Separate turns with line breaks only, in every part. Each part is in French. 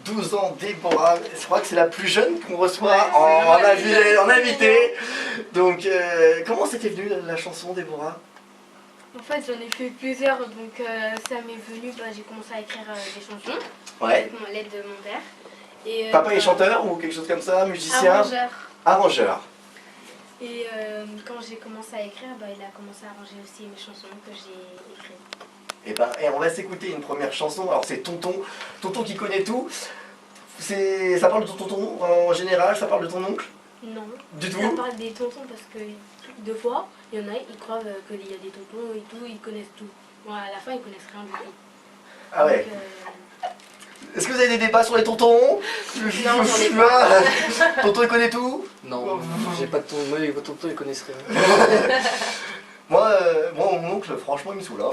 12 ans, Déborah. Je crois que c'est la plus jeune qu'on reçoit en invité. Donc, comment c'était venu la chanson, Déborah?
En fait, j'en ai fait plusieurs, donc ça m'est venu, j'ai commencé à écrire des chansons
Ouais.
avec l'aide de mon père. Et,
Papa est chanteur ou quelque chose comme ça, musicien?
Arrangeur.
Arrangeur.
Et quand j'ai commencé à écrire, il a commencé à arranger aussi mes chansons que j'ai écrites.
Et on va s'écouter une première chanson. Alors c'est Tonton, Tonton qui connaît tout. Ça parle de ton tonton en général, ça parle de ton oncle?
Non.
Du tout?
Ça parle des tontons parce que deux fois, il y en a, ils croient qu'il y a des tontons et tout, ils connaissent tout. Bon, à la fin, ils connaissent rien du tout.
Ah ouais. Est-ce que vous avez des débats sur les tontons?
Non, j'en ai pas.
Tonton il connaît tout?
Non, j'ai pas de tonton, moi vos tontons ils connaissent rien.
Moi, mon oncle, franchement, il me saoule. Hein.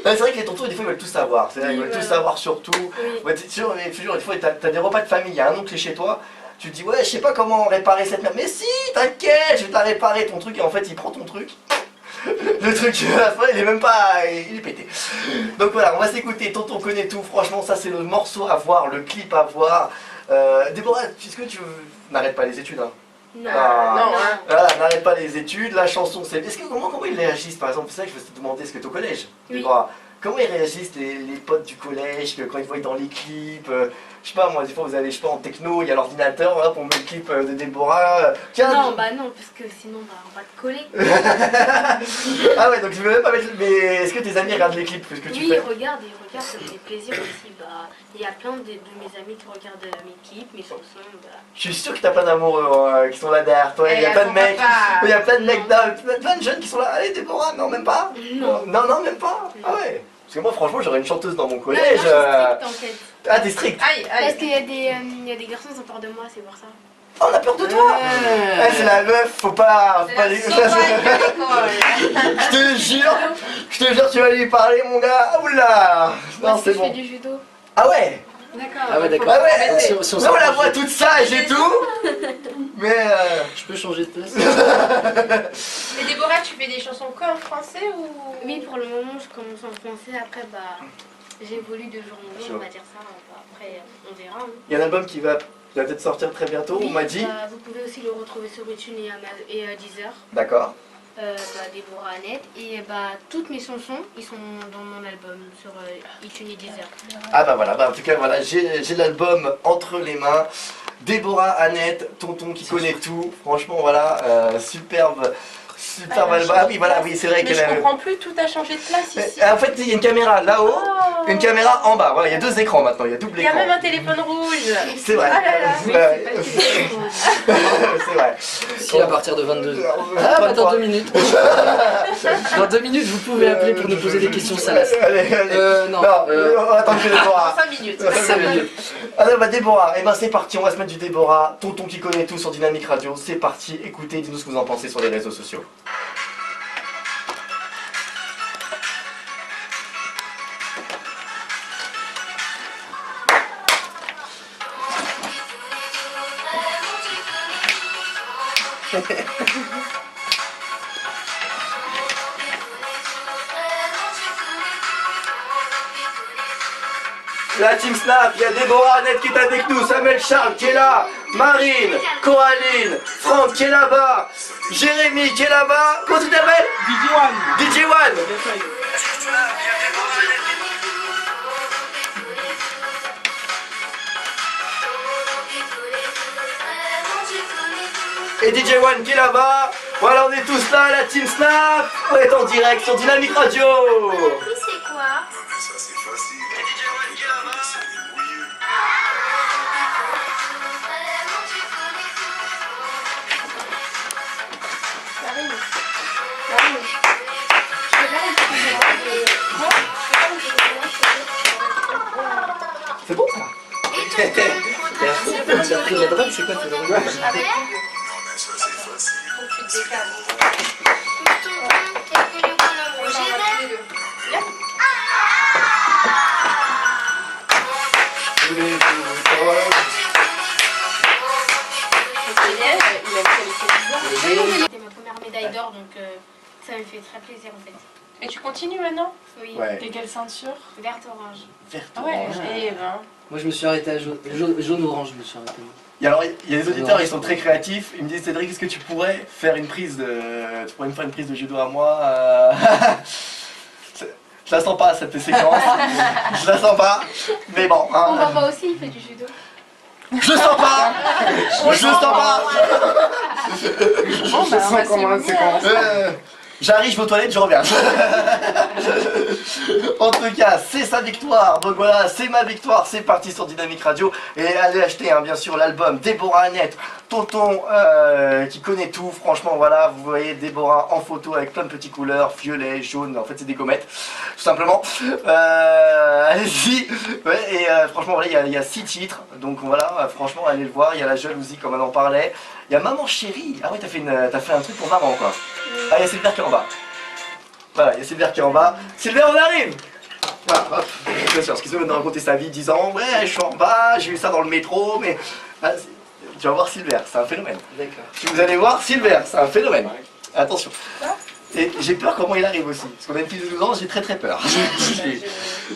C'est vrai que les tontons, des fois, ils veulent tout savoir. C'est vrai, ils veulent tout savoir sur tout.
Oui.
Ouais, toujours, des fois, t'as des repas de famille, il y a un oncle qui est chez toi, tu te dis, ouais, je sais pas comment réparer cette merde. Mais si, t'inquiète, je vais te la réparer, ton truc. Et en fait, il prend ton truc. Le truc, à la fin, il est même pas... il est pété. Donc voilà, on va s'écouter. Tonton connaît tout. Franchement, ça, c'est le morceau à voir, le clip à voir. Déborah, est-ce que tu n'arrêtes pas les études, hein?
Non.
Voilà, n'arrête pas les études, la chanson c'est... Comment ils réagissent par exemple? C'est ça que je veux te demander, est-ce que tu es au collège?
Oui.
Comment ils réagissent les potes du collège quand ils voient dans les clips? Je sais pas moi, des fois vous allez, je sais pas, en techno, il y a l'ordinateur, voilà, pour mettre le clip de Déborah. Tiens,
non, non, parce que sinon on va te coller.
Ah ouais, donc tu veux même pas mettre... Mais est-ce que tes amis regardent les clips? Que tu
Oui,
fais?
ils regardent, ça me fait plaisir aussi. Il y a plein de mes amis qui regardent mes clips, mes chansons.
Je suis sûr que t'as plein d'amoureux qui sont là derrière toi, il y a plein de mecs, il y a plein de mecs, plein de jeunes qui sont là. Allez Déborah, non même pas?
Non.
Non, même pas? Ah ouais. Parce que moi franchement j'aurais une chanteuse dans mon collège.
Non, je suis stricte, en fait.
Ah t'es strict?
Parce qu'il y a des garçons qui ont peur de moi, c'est pour ça.
Oh, on a peur de toi? C'est la meuf, faut pas les... Je te jure, tu vas lui parler mon gars. Ah, oula. Non, c'est
Je
bon.
fais du judo.
Ah ouais?
D'accord.
Ah ouais, d'accord.
Ah ouais,
Si on
là on la
s'approche-
voit toute sage et tout. Mais
Je peux changer de place?
Et Déborah, tu fais des chansons que en français ou...
Oui, pour le moment, je commence en français. Après, j'évolue de jour en jour, on va dire ça. Après, on verra. Hein.
il y a un album qui va peut-être sortir très bientôt,
Oui,
on m'a dit.
vous pouvez aussi le retrouver sur iTunes et Deezer.
D'accord.
Déborah Annette. Et toutes mes chansons, ils sont dans mon album sur iTunes et Deezer.
Ah bah voilà, en tout cas voilà, j'ai l'album entre les mains. Déborah Annette, Tonton qui connaît tout. Franchement voilà, superbe album. Ah oui voilà, oui c'est vrai
Mais
qu'elle
je
a...
comprends plus, tout a changé de place ici.
En fait il y a une caméra là-haut, une caméra en bas. Voilà, il y a deux écrans maintenant, il y a double
Il y a
écran.
même un téléphone rouge.
C'est vrai.
Ah là là.
Oui,
C'est vrai.
Si à partir de 22h.
Ah,
Pas dans
pourquoi
2 minutes. Dans 2 minutes, vous pouvez appeler pour nous poser des questions salaces.
Allez.
Non.
On va attendre que Déborah.
5 minutes.
5 minutes. Alors Déborah, c'est parti, on va se mettre du Déborah, Tonton qui connaît tout sur Dynamique Radio, c'est parti, écoutez, dites-nous ce que vous en pensez sur les réseaux sociaux. La Team Snap, il y a Déborah Annette qui est avec nous, Samuel Charles qui est là, Marine, Coraline, Franck qui est là-bas, Jérémy qui est là-bas, comment tu t'appelles? DJ One. Et DJ One qui est là-bas. Voilà, on est tous là, la Team Snap. On est en direct sur Dynamique Radio.
c'est quoi?
C'est bon ça?
Tu as pris la drogue, c'est quoi tes drogues?
C'était ma première médaille d'or, donc ça me fait très plaisir en fait.
Et tu continues maintenant?
Oui,
Ouais.
T'es quelle ceinture?
verte orange.
Vert
Ouais,
orange.
et ben...
Moi, je me suis arrêté à jaune-orange, je me suis arrêté.
Et alors, il y a des auditeurs, ils sont très créatifs. Ils me disent, Cédric, est-ce que tu pourrais faire une prise de. Tu pourrais me faire une prise de judo à moi Je la sens pas, cette séquence. Je la sens pas. Mais bon.
Mon
Hein.
papa aussi, il fait du judo.
Je le sens pas. Je le sens pas.
Bon, bah, on va s'écouter.
J'arrive, je vais aux toilettes, je reviens. En tout cas, c'est sa victoire. Donc voilà, c'est ma victoire. C'est parti sur Dynamique Radio. Et allez acheter, hein, bien sûr, l'album Déborah Annette, tonton qui connaît tout. Franchement, voilà, vous voyez Déborah en photo avec plein de petites couleurs, violet, jaune. En fait, c'est des gommettes, tout simplement. Allez-y. Ouais, et franchement, voilà, il y a 6 titres. Donc voilà, franchement, allez le voir. Il y a La Jalousie, comme on en parlait. Il y a Maman Chérie. Ah ouais, t'as fait un truc pour maman, quoi. Ah, il y a Sylvain qui est en bas. Voilà, il y a Sylvain qui est en bas. Sylvain, on arrive. Voilà, hop. Bien sûr, parce qu'il se met de raconter sa vie, disant ouais, je suis en bas, j'ai eu ça dans le métro, mais. Ah, tu vas voir Sylvain, c'est un phénomène.
D'accord.
Si vous allez voir Sylvain, c'est un phénomène. Attention. Et j'ai peur comment il arrive aussi. Parce qu'on a une fille de 12 ans, j'ai très peur.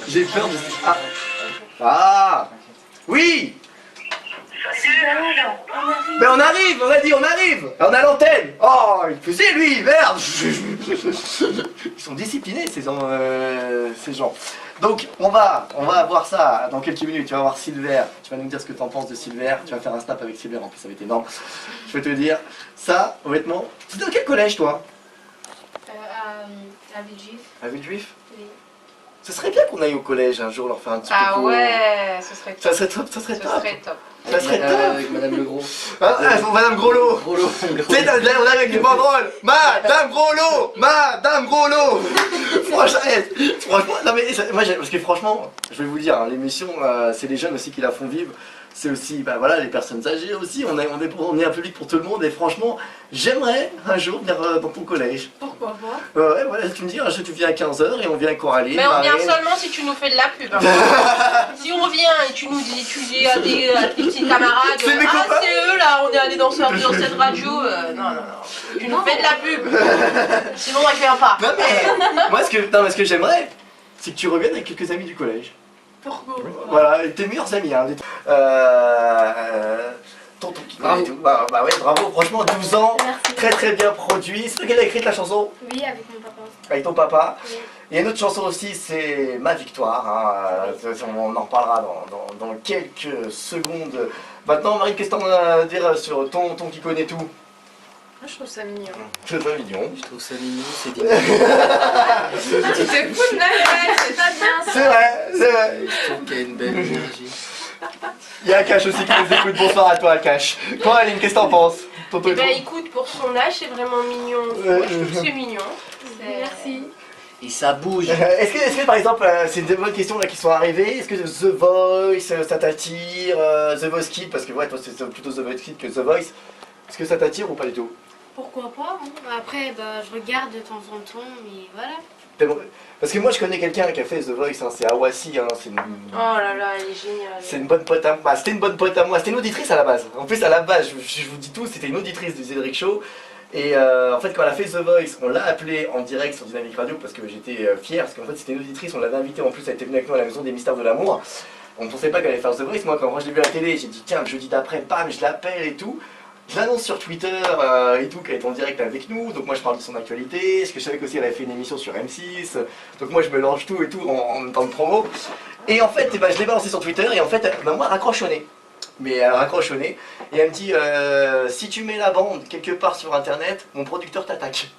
J'ai peur de. Ah. Ah. Oui. Mais on arrive, on a dit on arrive. On a l'antenne. Oh, il faisait lui, merde. Ils sont disciplinés ces gens. Donc on va voir ça dans quelques minutes. Tu vas voir Silver, tu vas nous dire ce que tu en penses de Silver. Tu vas faire un snap avec Silver, en plus ça va être énorme. Je vais te dire, ça, honnêtement. Tu es dans quel collège toi?
À Villejuif.
À Villejuif.
Oui.
Ce serait bien qu'on aille au collège un jour leur faire un petit
Ah
coucou.
ouais, ce serait top.
Ça serait top, ça serait
Ce
top.
serait top.
Ça serait top.
Avec Madame Legros.
Ah, Madame Groslo.
Groslo.
Tu sais, on arrive avec une banderole. Madame Groslo. Madame Groslo. Franchement, non mais moi, parce que franchement, je vais vous le dire, hein, l'émission, c'est les jeunes aussi qui la font vivre. C'est aussi, bah voilà, les personnes âgées aussi. On est un public pour tout le monde. Et franchement, j'aimerais un jour venir dans ton collège.
Pourquoi pas?
Ouais, voilà, tu me dis, un jour tu viens à 15h et on vient à Coralie.
Mais on vient seulement si tu nous fais de la pub. Hein. Si on vient et tu nous dis, tu dis à tes petits camarades,
C'est mes copains.
c'est eux là, on est allés dans cette radio. Non. Tu nous fais de la pub. Sinon on ne vient pas.
Non mais, moi ce que j'aimerais, c'est que tu reviennes avec quelques amis du collège.
Pourquoi pas?
Voilà, tes meilleurs amis, hein. Tonton qui connaît tout. Bah ouais, bravo, franchement 12 ans,
Merci.
très bien produit. C'est toi qui as écrit la chanson?
Oui, avec mon papa.
Avec ton papa.
Oui.
Il y a une autre chanson aussi, c'est Ma Victoire. Hein. On en reparlera dans quelques secondes. Maintenant, Marie, qu'est-ce que t'en as à dire sur Tonton qui connaît tout?
Moi je trouve ça mignon.
C'est pas mignon.
Je trouve ça mignon, c'est dit.
Tu te fous de la gueule, c'est pas bien ça.
C'est vrai.
Je trouve qu'il y a une belle énergie.
Il y a Akash aussi qui nous écoute. Bonsoir à toi, Akash. Toi, Aline, qu'est-ce que t'en penses? Tonton
Eh
et
ben
tout.
écoute, pour son âge, c'est vraiment mignon. Moi, je trouve que c'est mignon.
Merci.
Et ça bouge.
Est-ce que par exemple, c'est des bonnes questions là qui sont arrivées, est-ce que The Voice, ça t'attire, The Voice Kids, parce que ouais, toi c'est plutôt The Voice Kids que The Voice, est-ce que ça t'attire ou pas du tout?
Pourquoi pas? Hein. Après, bah, je regarde de temps en temps, mais voilà.
Parce que moi je connais quelqu'un qui a fait The Voice, hein, c'est Awasi, hein, c'est une...
Oh là là, elle est géniale.
C'est une bonne pote à moi, c'était une bonne pote à moi, c'était une auditrice à la base. En plus à la base, je vous dis tout, c'était une auditrice du Cédric Show. Et en fait quand elle a fait The Voice, on l'a appelée en direct sur Dynamique Radio parce que j'étais fier, parce qu'en fait c'était une auditrice, on l'avait invitée, en plus elle était venue avec nous à la maison des mystères de l'amour. On ne pensait pas qu'elle allait faire The Voice, moi quand je l'ai vu à la télé, j'ai dit tiens le jeudi d'après, bam, je l'appelle et tout. Je l'annonce sur Twitter et tout, qu'elle est en direct avec nous, donc moi je parle de son actualité, parce que je savais qu'aussi elle avait fait une émission sur M6, donc moi je mélange tout et tout en même temps de promo. Et en fait, je l'ai balancé sur Twitter et en fait, moi elle raccroche au nez. Mais elle raccroche au nez et elle me dit si tu mets la bande quelque part sur internet, mon producteur t'attaque.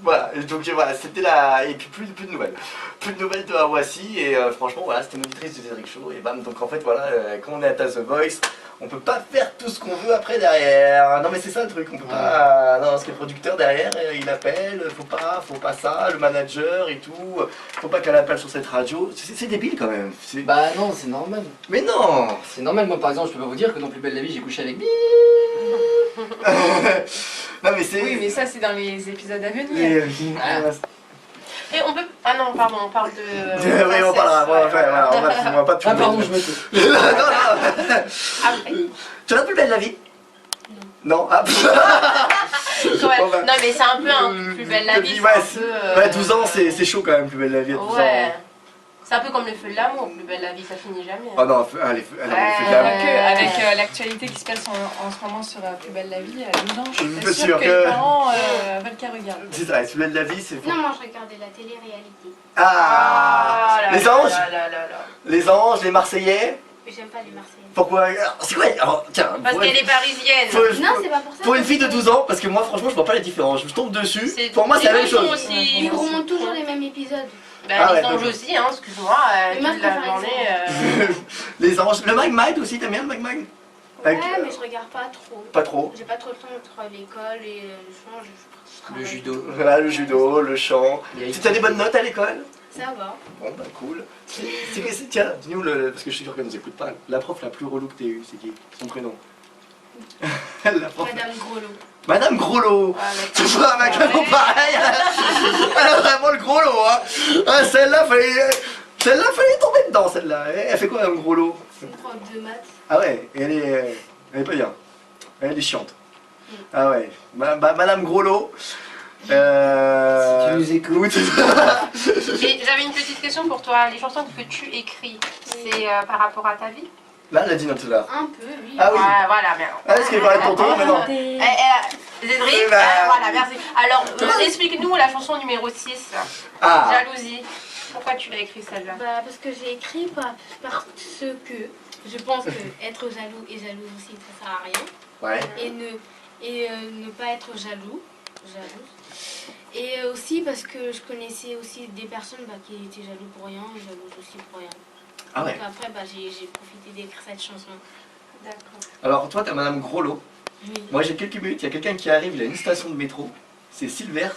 Voilà, donc voilà, c'était la. Et puis plus de nouvelles. Plus de nouvelles de Awasi et franchement voilà, c'était une auditrice du Cédric Show et bam, donc en fait voilà, quand on est à The Voice, on peut pas faire tout ce qu'on veut après derrière. Non mais c'est ça le truc, on peut pas. Non, parce que le producteur derrière, il appelle, faut pas ça, le manager et tout, faut pas qu'elle appelle sur cette radio. C'est débile quand même.
Bah non, c'est normal.
Mais non.
C'est normal, moi par exemple, je peux pas vous dire que dans Plus belle la vie, j'ai couché avec Bi.
Non mais c'est.
Oui, mais ça, c'est dans les épisodes à venir.
Et on peut. Ah non, pardon, on parle de.
Oui, on parlera, on va pas tout.
Ah pardon, je me tais.
Non.
Après.
Tu as plus belle la vie? Non. Ah.
Ouais. Non, mais c'est un peu un plus belle la vie.
Ouais,
c'est un peu,
ouais, 12 ans, c'est chaud quand même, plus belle la vie à 12 ans.
Ouais. C'est un peu comme le feu de l'amour, plus belle la vie, ça finit jamais.
Oh non, allez, fait de
Pas
la...
que, avec l'actualité qui se passe en ce moment sur Plus belle la vie, dedans, je suis
Bien
pas
sûr
sûre que
que-
les parents veulent qu'à regarder.
C'est ça, Plus belle la vie, c'est...
Non, moi je regardais la télé-réalité.
Ah,
là
les
là
anges,
là là là là.
les anges, les Marseillais.
Mais j'aime pas les Marseillais.
Pourquoi? Alors, c'est quoi? Alors, tiens,
Parce
pour
qu'elle
une-
est parisienne.
faut-
Non, c'est pas pour ça.
pour une fille de 12 ans, parce que moi franchement je vois pas la différence, je tombe dessus, pour moi c'est la même
les anges
chose.
aussi.
Ils remontent toujours les mêmes épisodes.
Bah,
Ah
les
ouais,
anges
donc-
aussi, hein, excuse-moi,
Mais moi, je
toute la
préfère les
journée.
Les anges, le Mag Mag aussi, t'aimes bien le Mag Mag?
Ouais,
Avec-
mais je regarde pas trop.
Pas trop.
J'ai pas trop le temps entre l'école et le chant. Je
Le
travaille.
judo.
Voilà, le judo, le chant.
Il y a-
Tu as des bonnes notes à l'école?
Ça va.
Bon bah cool. Tiens, dis-nous, parce que je suis sûr qu'elle nous écoute pas, la prof la plus relou que t'aies eue, c'est qui? Son prénom? La prof.
Madame Groslo.
Madame Groslo. Tu vois, ma canon pareil, elle a vraiment le gros lot, hein. Ah, celle-là, fallait tomber dedans, celle-là. Elle fait quoi, Madame Groslo?
C'est une prof de maths.
Ah ouais, et elle est pas bien. Elle est chiante. Ah ouais, Madame Groslo.
Si tu nous écoutes.
Et j'avais une petite question pour toi. Les chansons que tu écris, c'est par rapport à ta vie?
Là, elle a dit non tout à l'heure.
Un peu, oui.
Ah oui.
Ouais, voilà, bien.
Ah, est-ce qu'elle parlait de tonton maintenant?
Zédric,
Eh ben-
voilà, merci. Alors, explique-nous la chanson numéro 6,
Ah,
Jalousie. Pourquoi tu l'as écrit celle-là?
Bah, parce que j'ai écrit parce que je pense que être jaloux et jalouse aussi, ça sert à rien.
ouais.
Et ne pas être jalouse. Et aussi parce que je connaissais aussi des personnes qui étaient jaloux pour rien et jalouses aussi pour rien.
Ah ouais.
Donc après, j'ai profité d'écrire cette chanson.
D'accord.
Alors, toi, t'as Madame Groslo.
Oui.
Moi, j'ai quelques minutes. Il y a quelqu'un qui arrive, il a une station de métro. C'est Silver,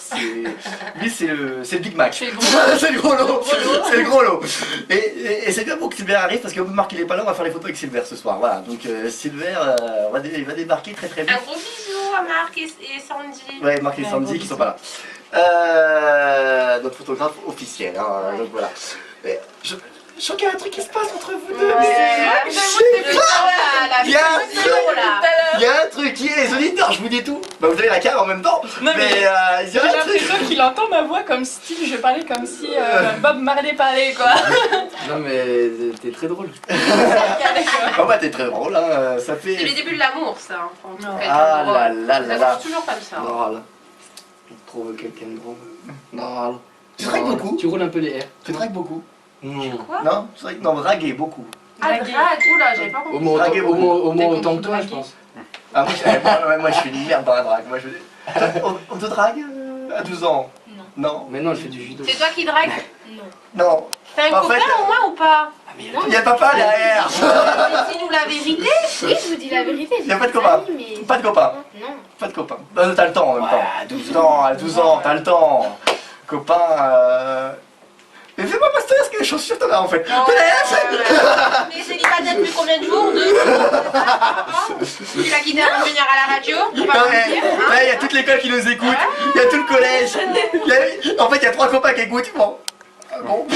lui c'est le Big Mac.
C'est le gros
C'est le gros lot. C'est le gros lot. Et c'est bien pour que Silver arrive parce que Marc il est pas là, on va faire les photos avec Silver ce soir. Voilà, donc Silver il va débarquer très très vite.
Un gros bisou à Marc et Sandy.
Ouais, Marc et
Ouais,
Sandy
gros
qui sont
bisous.
pas là. Notre photographe officiel, hein, donc voilà. Et je sens qu'il y a un truc qui se passe entre vous deux, mais
Ouais,
je sais pas.
la
Il y a un
vidéo, là.
Il y a un truc qui est les auditeurs, je vous dis tout. Bah vous avez la carte en même temps.
Non, mais
il y a
J'ai
un truc.
l'impression qu'il entend ma voix comme style, je parlais comme si Bob Marley parlait, quoi.
Non mais t'es très drôle.
Oh bah t'es très drôle, hein. Ça
C'est le
fait.
début de l'amour, ça. Hein, quand on trouve
Non.
quelqu'un
Ah
de drôle.
là là là
Ça
là.
commence toujours comme ça.
Drôle. Tu trouves quelqu'un de drôle. Drôle.
Tu dragues beaucoup.
Tu roules un peu les airs.
Tu dragues beaucoup.
Quoi?
Non, c'est vrai que non, draguer beaucoup.
Ah,
Draguer.
drague. Oula, j'avais pas
Au
compris.
moins
Draguer
autant, au moins
T'es
autant que toi, je
draguer.
pense.
Ah, moi je suis une merde dans la drague. Moi, on te drague à 12 ans?
Non.
Non.
Maintenant, elle fait du judo.
C'est toi qui drague?
Non.
Non.
T'as un
En
copain
fait,
au moins ou pas?
Non,
Il y a papa derrière.
Dis-nous la vérité.
oui, je vous dis la vérité.
Y a pas de
j'ai
copain.
amis, mais-
Pas de copain.
Non.
Pas de copain. T'as le temps en même temps.
à 12
ans. À 12 ans, t'as le temps. Copain, Mais fais pas master ce que les chaussures t'en as en fait.
Mais célibataire depuis combien de jours? 2 jours? Tu l'as quitté avant de venir à la radio? Faut pas
Non,
mentir,
mais,
hein.
là, il y a toute l'école qui nous écoute, il y a tout le collège. En fait, il y a 3 copains qui écoutent. Bon. Ah bon.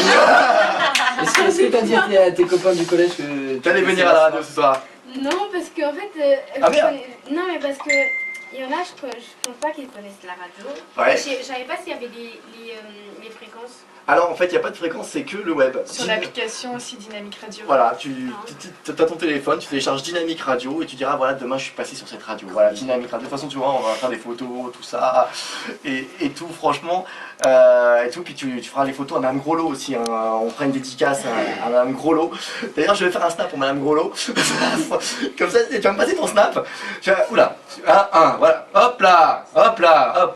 Est-ce que t'as dit à tes copains du collège que tu
T'allais venir à la radio ce soir.
Non, parce qu'en fait.
Ah, merde.
Non, mais parce que. Il y en a, je pense pas qu'ils connaissent la radio.
Ouais.
Je savais pas s'il y avait les fréquences.
Alors en fait, il n'y a pas de fréquence, c'est que le web.
Sur l'application aussi Dynamique Radio.
Voilà, tu as ton téléphone, tu télécharges Dynamique Radio et tu diras voilà demain je suis passé sur cette radio. Voilà, Dynamique Radio. De toute façon tu vois on va faire des photos, tout ça et tout franchement et tout puis tu feras les photos à Madame Groslo aussi. Hein. On fera une dédicace à Madame Groslo. D'ailleurs je vais faire un snap pour Madame Groslo. Comme ça tu vas me passer ton snap. Oula, voilà, hop là, hop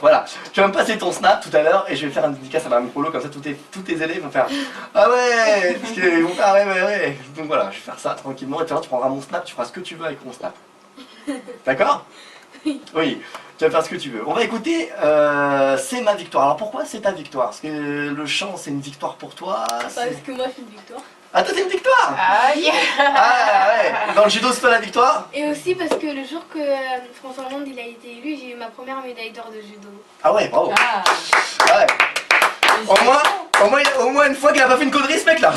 voilà. Tu vas me passer ton snap tout à l'heure et je vais faire une dédicace à Madame Groslo comme ça tous tes élèves vont faire ah ouais, parce qu'ils vont faire ah ouais. Donc voilà, je vais faire ça tranquillement et tu prendras mon snap, tu feras ce que tu veux avec mon snap. D'accord? Oui, tu vas faire ce que tu veux. On va écouter C'est ma victoire. Alors pourquoi c'est ta victoire? Parce que le chant c'est une victoire pour toi.
Parce que moi, je suis une victoire.
Ah toi t'es une victoire?
Aïe.
Ah ouais. Dans le judo c'est pas la victoire?
Et aussi parce que le jour que François Hollande il a été élu, j'ai eu ma première médaille d'or de judo.
Ah ouais, bravo.
Ah,
Ah ouais. Au moins une fois qu'il a pas fait une connerie ce mec là.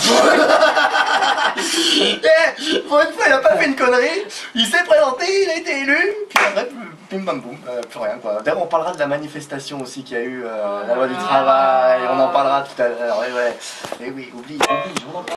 Pour une fois il a pas fait une connerie, il s'est présenté, il a été élu, puis après bim bam boum, plus rien quoi. D'ailleurs on parlera de la manifestation aussi qu'il y a eu, la loi du travail, on en parlera tout à l'heure, et oui, oublie, on en parle.